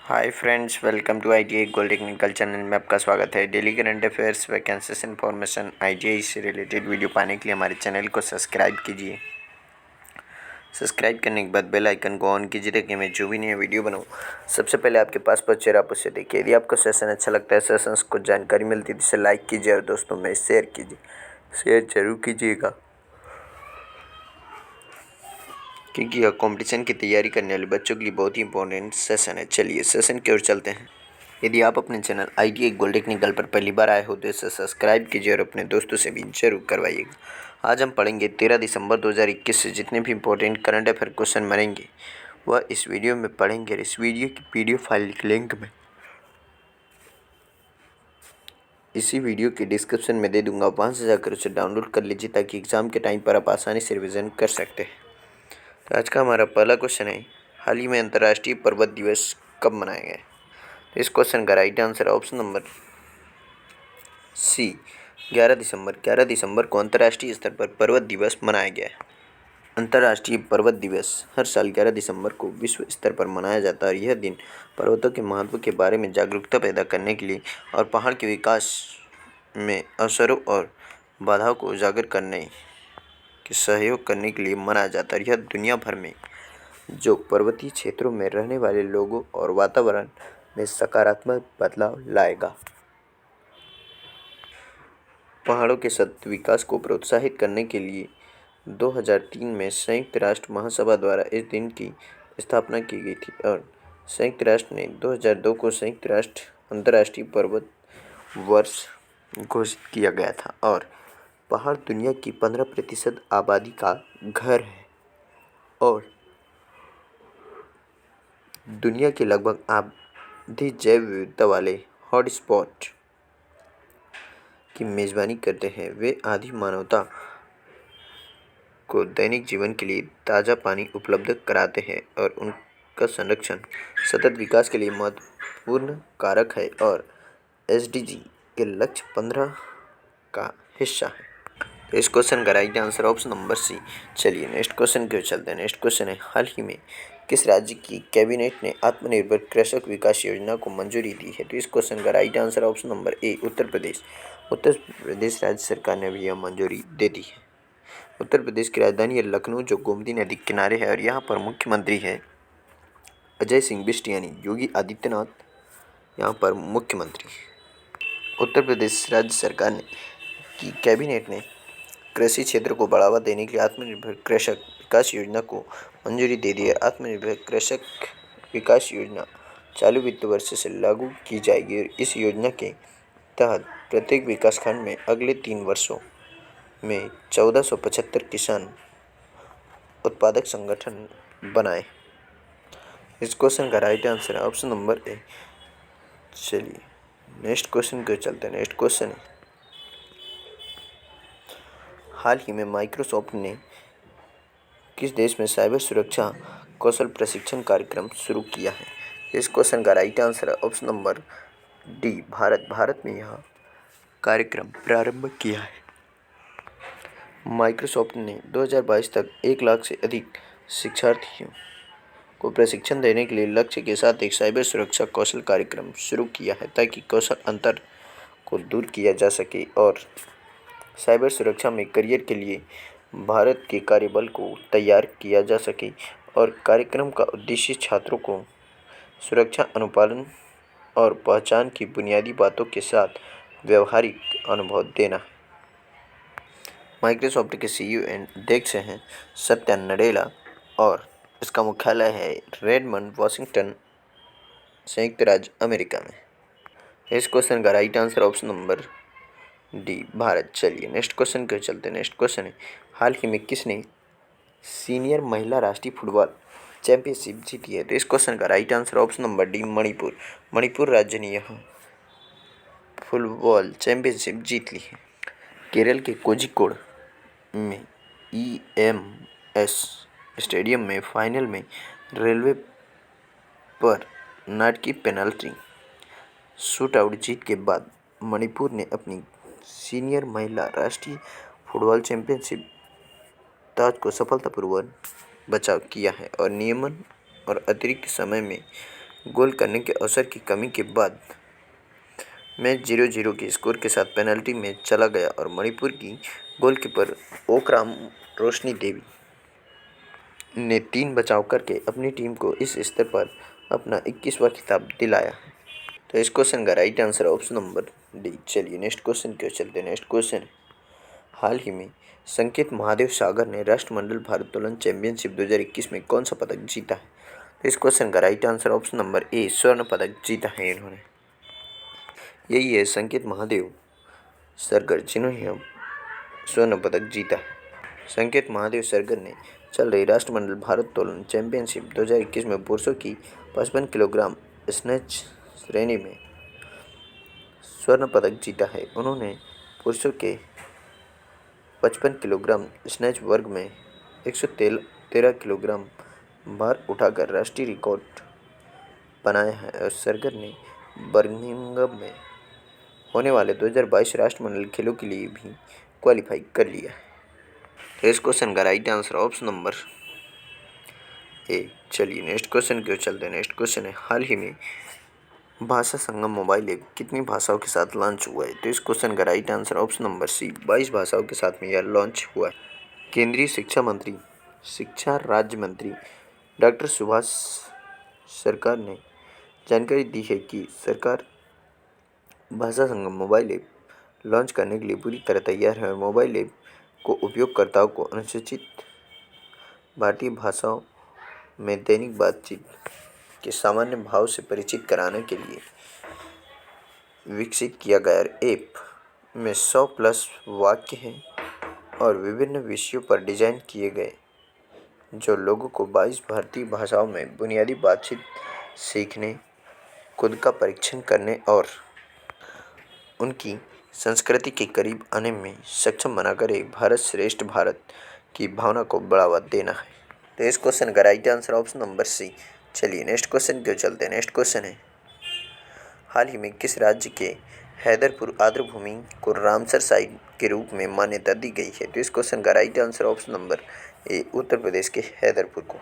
Hi friends, welcome to ITI gold technical channel में आपका स्वागत है। Daily current affairs, vacancies information, ITI से रिलेटेड वीडियो पाने के लिए हमारे चैनल को सब्सक्राइब कीजिए। सब्सक्राइब करने के बाद बेल आइकन को ऑन कीजिए ताकि मैं जो भी नया वीडियो बनाऊँ सबसे पहले आपके पास पहुँचे, आप उसे देखिए। यदि आपको सेशन अच्छा लगता है, सेशंस को जानकारी मिलती है तो इसे लाइक कीजिए और दोस्तों में शेयर कीजिए। शेयर जरूर कीजिएगा क्योंकि यह कंपटीशन की तैयारी करने वाले बच्चों के लिए बहुत ही इंपॉर्टेंट सेशन है। चलिए सेशन की ओर चलते हैं। यदि आप अपने चैनल आईटीआई गोल्ड टेक्निकल पर पहली बार आए हो तो इसे सब्सक्राइब कीजिए और अपने दोस्तों से भी जरूर करवाइएगा। आज हम पढ़ेंगे 13 दिसंबर 2021 से जितने भी इंपॉर्टेंट करंट अफेयर क्वेश्चन बनेंगे वह इस वीडियो में पढ़ेंगे। इस वीडियो की पीडीएफ फाइल के लिंक में इसी वीडियो के डिस्क्रिप्शन में दे दूंगा, वहाँ से जाकर उसे डाउनलोड कर लीजिए ताकि एग्जाम के टाइम पर आप आसानी से रिविजन कर सकते हैं। तो आज का हमारा पहला क्वेश्चन है, हाल ही में अंतर्राष्ट्रीय पर्वत दिवस कब मनाया गया? तो इस क्वेश्चन का राइट आंसर है ऑप्शन नंबर सी, 11 दिसंबर। 11 दिसंबर को अंतर्राष्ट्रीय स्तर पर पर्वत दिवस मनाया गया है। अंतर्राष्ट्रीय पर्वत दिवस हर साल 11 दिसंबर को विश्व स्तर पर मनाया जाता है और यह दिन पर्वतों के महत्व के बारे में जागरूकता पैदा करने के लिए और पहाड़ के विकास में अवसरों और बाधाओं को उजागर करने के सहयोग करने के लिए मनाया जाता है। यह दुनिया भर में जो पर्वतीय क्षेत्रों में रहने वाले लोगों और वातावरण में सकारात्मक बदलाव लाएगा। पहाड़ों के सतत विकास को प्रोत्साहित करने के लिए 2003 में संयुक्त राष्ट्र महासभा द्वारा इस दिन की स्थापना की गई थी और संयुक्त राष्ट्र ने 2002 को संयुक्त राष्ट्र अंतर्राष्ट्रीय पर्वत वर्ष घोषित किया गया था। और पहाड़ दुनिया की 15% आबादी का घर है और दुनिया के लगभग आधी जैव विविधता वाले हॉटस्पॉट की मेज़बानी करते हैं। वे आधी मानवता को दैनिक जीवन के लिए ताज़ा पानी उपलब्ध कराते हैं और उनका संरक्षण सतत विकास के लिए महत्वपूर्ण कारक है और एसडीजी के लक्ष्य 15 का हिस्सा है। तो इस क्वेश्चन का right answer option number C. चलिए नेक्स्ट क्वेश्चन की ओर चलते हैं। नेक्स्ट क्वेश्चन है, हाल ही में किस राज्य की कैबिनेट ने आत्मनिर्भर कृषक विकास योजना को मंजूरी दी है? तो इस क्वेश्चन का right answer option number A, Uttar Pradesh. Uttar Pradesh राज्य सरकार ने भी यह मंजूरी दे दी है। उत्तर प्रदेश की राजधानी है लखनऊ जो गोमती नदी के किनारे है और यहाँ पर मुख्यमंत्री है अजय सिंह बिष्ट यानी योगी आदित्यनाथ यहाँ पर मुख्यमंत्री। उत्तर प्रदेश राज्य सरकार ने की कैबिनेट ने कृषि क्षेत्र को बढ़ावा देने के लिए आत्मनिर्भर कृषक विकास योजना को मंजूरी दे दी है। आत्मनिर्भर कृषक विकास योजना चालू वित्त वर्ष से लागू की जाएगी और इस योजना के तहत प्रत्येक विकासखंड में अगले 3 वर्षों में 1475 किसान उत्पादक संगठन बनाए। इस क्वेश्चन का राइट आंसर है ऑप्शन नंबर ए। चलिए नेक्स्ट क्वेश्चन को चलते हैं। नेक्स्ट क्वेश्चन है, हाल ही में माइक्रोसॉफ्ट ने किस देश में साइबर सुरक्षा कौशल प्रशिक्षण कार्यक्रम शुरू किया है? इस क्वेश्चन का राइट आंसर है option number D, Bharat. Bharat में यह कार्यक्रम प्रारंभ किया है। माइक्रोसॉफ्ट ने 2022 तक 1 लाख से अधिक शिक्षार्थियों को प्रशिक्षण देने के लिए लक्ष्य के साथ एक साइबर सुरक्षा कौशल कार्यक्रम शुरू किया है ताकि कौशल अंतर को दूर किया जा सके और साइबर सुरक्षा में करियर के लिए भारत के कार्यबल को तैयार किया जा सके। और कार्यक्रम का उद्देश्य छात्रों को सुरक्षा अनुपालन और पहचान की बुनियादी बातों के साथ व्यवहारिक अनुभव देना है। माइक्रोसॉफ्ट के सीईओ एंड अध्यक्ष हैं सत्या नडेला और इसका मुख्यालय है रेडमंड, वाशिंगटन, संयुक्त राज्य अमेरिका में। इस क्वेश्चन का right answer option number D, Bharat. चलिए नेक्स्ट क्वेश्चन के चलते हैं। नेक्स्ट क्वेश्चन है, हाल ही में किसने सीनियर महिला राष्ट्रीय फुटबॉल चैंपियनशिप जीती है? तो इस क्वेश्चन का right answer option number D, Manipur. Manipur राज्य ने यह फुटबॉल चैंपियनशिप जीत ली है। केरल के कोझिकोड में ईएमएस स्टेडियम में फाइनल में रेलवे पर नाटकीय पेनल्टी शूटआउट जीत के बाद मणिपुर ने अपनी सीनियर महिला राष्ट्रीय फुटबॉल चैंपियनशिप ताज को सफलतापूर्वक बचाव किया है और नियमन और अतिरिक्त समय में गोल करने के अवसर की कमी के बाद मैच 0-0 के स्कोर के साथ पेनल्टी में चला गया और मणिपुर की गोलकीपर ओकराम रोशनी देवी ने 3 बचाव करके अपनी टीम को इस स्तर पर अपना 21वां खिताब दिलाया। तो इस क्वेश्चन का right answer option number D. चलिए नेक्स्ट क्वेश्चन की ओर चलते हैं। नेक्स्ट क्वेश्चन है, हाल ही में संकेत महादेव सागर ने राष्ट्रमंडल भारोत्तोलन चैंपियनशिप 2021 में कौन सा पदक जीता है? तो इस क्वेश्चन का राइट आंसर ऑप्शन नंबर ए, स्वर्ण पदक जीता है इन्होंने। यही है संकेत महादेव सरगर जिन्होंने अब स्वर्ण पदक जीता है। संकेत महादेव सरगर ने चल रही राष्ट्रमंडल भारोत्तोलन चैंपियनशिप 2021 में पुरुषों की 55 किलोग्राम स्नैच श्रेणी में स्वर्ण पदक जीता है। उन्होंने पुरुषों के 55 किलोग्राम स्नैच वर्ग में 113 किलोग्राम भार उठाकर राष्ट्रीय रिकॉर्ड बनाया है और सरगर ने बर्मिंघम में होने वाले 2022 राष्ट्रमंडल खेलों के लिए भी क्वालिफाई कर लिया है। तो इस क्वेश्चन का राइट आंसर ऑप्शन नंबर ए। चलिए नेक्स्ट क्वेश्चन की ओर चलते हैं। नेक्स्ट क्वेश्चन है, हाल ही में भाषा संगम मोबाइल ऐप कितनी भाषाओं के साथ लॉन्च हुआ है? तो इस क्वेश्चन का right answer option number C, 22 भाषाओं के साथ में यह लॉन्च हुआ है। केंद्रीय शिक्षा राज्य मंत्री डॉक्टर सुभाष सरकार ने जानकारी दी है कि सरकार भाषा संगम मोबाइल ऐप लॉन्च करने के लिए पूरी तरह तैयार है और मोबाइल ऐप को उपयोगकर्ताओं को अनुसूचित भारतीय भाषाओं में दैनिक बातचीत के सामान्य भाव से परिचित कराने के लिए विकसित किया गया। ऐप में 100+ वाक्य हैं और विभिन्न विषयों पर डिजाइन किए गए जो लोगों को 22 भारतीय भाषाओं में बुनियादी बातचीत सीखने, खुद का परीक्षण करने और उनकी संस्कृति के करीब आने में सक्षम बनाकर एक भारत श्रेष्ठ भारत की भावना को बढ़ावा देना है। तो इस क्वेश्चन का right answer option number C. चलिए नेक्स्ट क्वेश्चन की ओर चलते हैं। नेक्स्ट क्वेश्चन है, हाल ही में किस राज्य के हैदरपुर आर्द्रभूमि को रामसर साइट के रूप में मान्यता दी गई है? तो इस क्वेश्चन का right answer option number A, Uttar Pradesh के हैदरपुर को।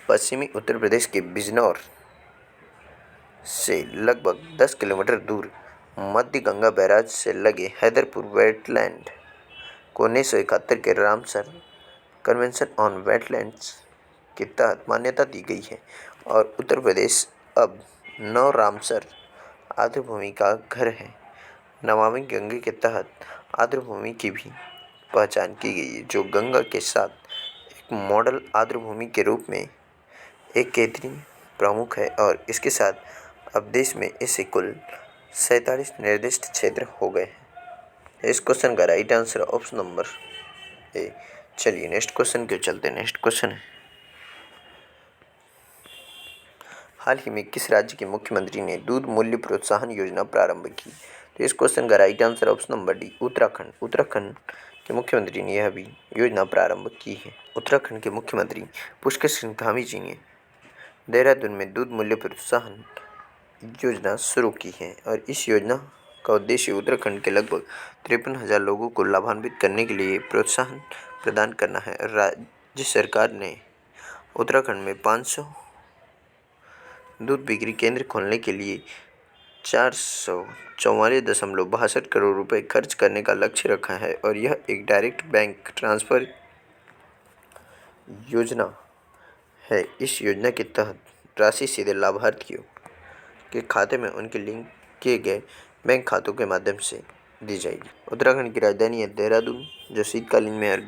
पश्चिमी उत्तर प्रदेश के बिजनौर से लगभग 10 किलोमीटर दूर मध्य गंगा बैराज से लगे हैदरपुर वेटलैंड को 1971 के रामसर कन्वेंशन ऑन वेटलैंड्स के तहत मान्यता दी गई है और उत्तर प्रदेश अब 9 रामसर आर्द्रभूमि का घर है। नमामि गंगे के तहत आर्द्रभूमि की भी पहचान की गई है जो गंगा के साथ एक मॉडल आर्द्रभूमि के रूप में एक केंद्रीय प्रमुख है और इसके साथ अब देश में ऐसे कुल 47 निर्दिष्ट क्षेत्र हो गए हैं। इस क्वेश्चन का राइट आंसर ऑप्शन नंबर ए। चलिए नेक्स्ट क्वेश्चन क्यों चलते हैं। नेक्स्ट क्वेश्चन है, हाल ही में किस राज्य के मुख्यमंत्री ने दूध मूल्य प्रोत्साहन योजना प्रारंभ की? तो इस क्वेश्चन का right answer option number D, Uttarakhand. Uttarakhand के मुख्यमंत्री ने यह भी योजना प्रारंभ की है। उत्तराखंड के मुख्यमंत्री पुष्कर सिंह धामी जी ने देहरादून में दूध मूल्य प्रोत्साहन योजना शुरू की है और इस योजना का उद्देश्य उत्तराखंड के लगभग 53,000 लोगों को लाभान्वित करने के लिए प्रोत्साहन प्रदान करना है। राज्य सरकार ने उत्तराखंड में 500 दूध बिक्री केंद्र खोलने के लिए 444.62 करोड़ रुपए खर्च करने का लक्ष्य रखा है और यह एक डायरेक्ट बैंक ट्रांसफ़र योजना है। इस योजना के तहत राशि सीधे लाभार्थियों के खाते में उनके लिंक किए गए बैंक खातों के माध्यम से दी जाएगी। उत्तराखंड की राजधानी है देहरादून जो शीतकालीन में और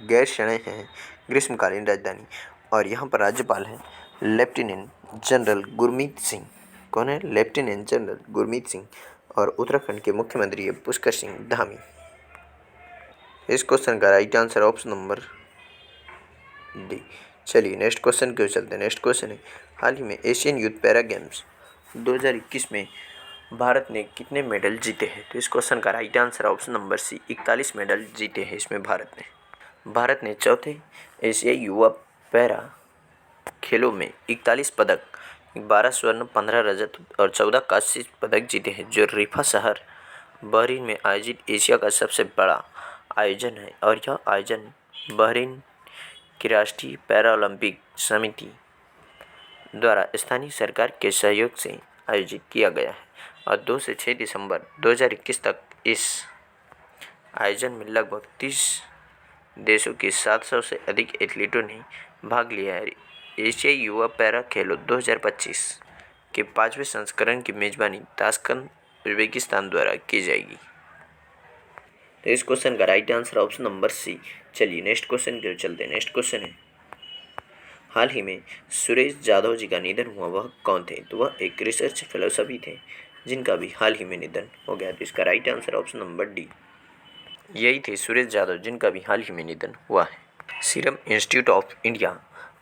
गैरसैन्य है ग्रीष्मकालीन राजधानी और यहाँ पर राज्यपाल है लेफ्टिनेंट जनरल गुरमीत सिंह। कौन है? Lieutenant general Gurmeet Singh. और उत्तराखंड के मुख्यमंत्री है पुष्कर सिंह धामी। इस क्वेश्चन का right answer option number D. चलिए नेक्स्ट क्वेश्चन की ओर चलते हैं। नेक्स्ट क्वेश्चन है, हाल ही में एशियन यूथ पैरा गेम्स 2021 में भारत ने कितने मेडल जीते हैं? तो इस क्वेश्चन का right answer option number C, 41 medal जीते हैं इसमें भारत ने चौथे एशियाई युवा पैरा खेलों में 41 पदक, 12 स्वर्ण, 15 रजत और 14 कांस्य पदक जीते हैं जो रिफा शहर बहरीन में आयोजित एशिया का सबसे बड़ा आयोजन है और यह आयोजन बहरीन की राष्ट्रीय पैरा ओलंपिक समिति द्वारा स्थानीय सरकार के सहयोग से आयोजित किया गया है और 2 से 6 दिसंबर 2021 तक इस आयोजन में लगभग 30 देशों के 700 से अधिक एथलीटों ने भाग लिया है। एशियाई युवा पैरा खेलों 2025 के 5वें संस्करण की मेजबानी ताशकंद उज्बेकिस्तान द्वारा की जाएगी। तो इस क्वेश्चन का right answer option number C. चलिए नेक्स्ट क्वेश्चन की ओर चलते हैं। नेक्स्ट क्वेश्चन है, हाल ही में सुरेश जाधव जी का निधन हुआ, वह कौन थे? तो वह एक रिसर्च फिलोसफी थे जिनका भी हाल ही में निधन हो गया। तो इसका right answer option number D, यही थे सुरेश जाधव जिनका भी हाल ही में निधन हुआ है। सीरम इंस्टीट्यूट ऑफ इंडिया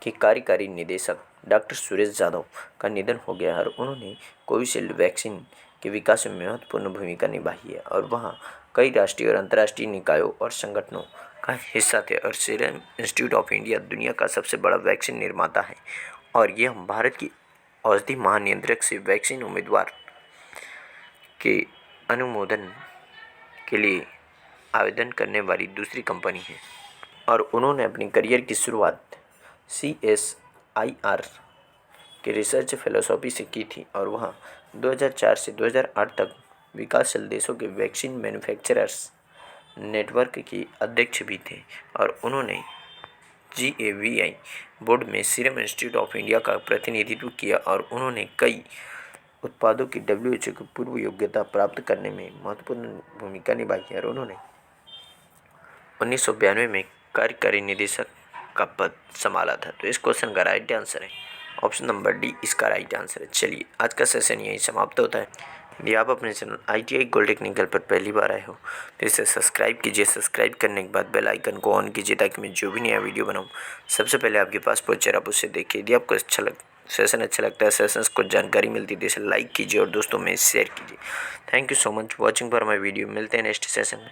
के कार्यकारी निदेशक डॉक्टर सुरेश जाधव का निधन हो गया और उन्होंने कोविशील्ड वैक्सीन के विकास में महत्वपूर्ण भूमिका निभाई है और वहाँ कई राष्ट्रीय और अंतर्राष्ट्रीय निकायों और संगठनों का हिस्सा थे। और सीरम इंस्टीट्यूट ऑफ इंडिया दुनिया का सबसे बड़ा वैक्सीन निर्माता है और यह भारत की औषधि महानियंत्रक से वैक्सीन उम्मीदवार के अनुमोदन के लिए आवेदन करने वाली दूसरी कंपनी है। और उन्होंने अपनी करियर की शुरुआत CSIR के रिसर्च फिलोसॉफी से की थी और वह 2004 से 2008 तक विकासशील देशों के वैक्सीन मैन्युफैक्चरर्स नेटवर्क की अध्यक्ष भी थे और उन्होंने GAVI बोर्ड में सीरम इंस्टीट्यूट ऑफ इंडिया का प्रतिनिधित्व किया और उन्होंने कई उत्पादों की WHO की पूर्व योग्यता प्राप्त करने में महत्वपूर्ण भूमिका निभाई है और उन्होंने 1992 में कार्यकारी निदेशक का पद संभाला था। तो इस क्वेश्चन का राइट आंसर है ऑप्शन नंबर डी, इसका राइट आंसर है। चलिए आज का सेशन यहीं समाप्त होता है। यदि आप अपने चैनल ITI गोल्ड टेक्निकल पर पहली बार आए हो तो इसे सब्सक्राइब कीजिए। सब्सक्राइब करने के बाद बेल आइकन को ऑन कीजिए ताकि मैं जो भी नया वीडियो बनाऊं सबसे पहले आपके पास पहुंचे, आप उसे देखिए। यदि आपको सेशन अच्छा लगता है, सेशंस को जानकारी मिलती है तो इसे लाइक कीजिए और दोस्तों में शेयर कीजिए। Thank you so much watching for my video. मिलते हैं नेक्स्ट सेशन में।